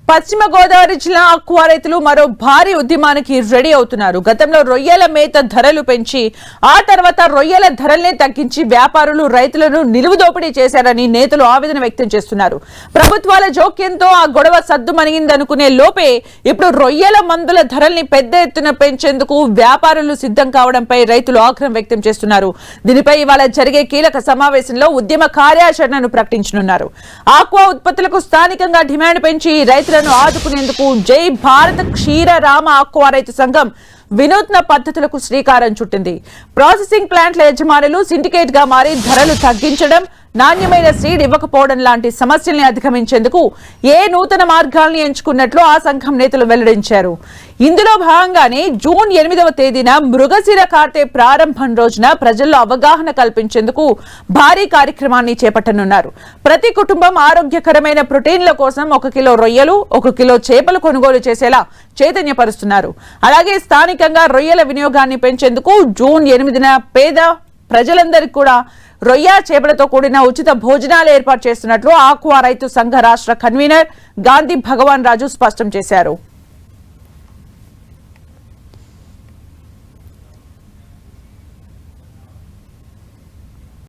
పశ్చిమ గోదావరి జిల్లా ఆక్వా రైతులు మరో భారీ ఉద్యమానికి రెడీ అవుతున్నారు. గతంలో రొయ్యల మేత ధరలు పెంచి ఆ తర్వాత రొయ్యల ధరల్ని తగ్గించి వ్యాపారులు రైతులను నిలువు దోపిడీ చేశారని నేతలు ఆవేదన వ్యక్తం చేస్తున్నారు. ప్రభుత్వాల జోక్యంతో ఆ గొడవ సద్దుమణిగిందనుకునే లోపే ఇప్పుడు రొయ్యల మందుల ధరల్ని పెద్ద ఎత్తున పెంచేందుకు వ్యాపారులు సిద్ధం కావడంపై రైతులు ఆగ్రహం వ్యక్తం చేస్తున్నారు. దీనిపై ఇవాళ జరిగే కీలక సమావేశంలో ఉద్యమ కార్యాచరణను ప్రకటించనున్నారు. ఆక్వా ఉత్పత్తులకు స్థానికంగా డిమాండ్ పెంచి రైతులను ఆదుకునేందుకు జై భారత్ క్షీర రామ ఆక్వా రైతు సంఘం వినూత్న పద్ధతులకు శ్రీకారం చుట్టింది. ప్రాసెసింగ్ ప్లాంట్ల యజమానులు సిండికేట్ గా మారి ధరలు తగ్గించడం, నాణ్యమైన సీడ్ ఇవ్వకపోవడం లాంటి సమస్యల్ని అధిగమించేందుకు ఏ నూతన మార్గాల్ని ఎంచుకున్నట్లు ఆ సంఘం నేతలు వెల్లడించారు. ఇందులో భాగంగానే జూన్ 8వ తేదీన మృగశిర కార్తె ప్రారంభం రోజున ప్రజల్లో అవగాహన కల్పించేందుకు భారీ కార్యక్రమాన్ని చేపట్టనున్నారు. ప్రతి కుటుంబం ఆరోగ్యకరమైన ప్రోటీన్ల కోసం 1 కిలో రొయ్యలు, 1 కిలో చేపలు కొనుగోలు చేసేలా చైతన్యపరుస్తున్నారు. అలాగే స్థానికంగా రొయ్యల వినియోగాన్ని పెంచేందుకు జూన్ 8న పేద ప్రజలందరికీ కూడా రొయ్య చేపలతో కూడిన ఉచిత భోజనాలు ఏర్పాటు చేస్తున్నట్లు ఆక్వా రైతు సంఘ రాష్ట్ర కన్వీనర్ గాంధీ భగవాన్ రాజు స్పష్టం చేశారు.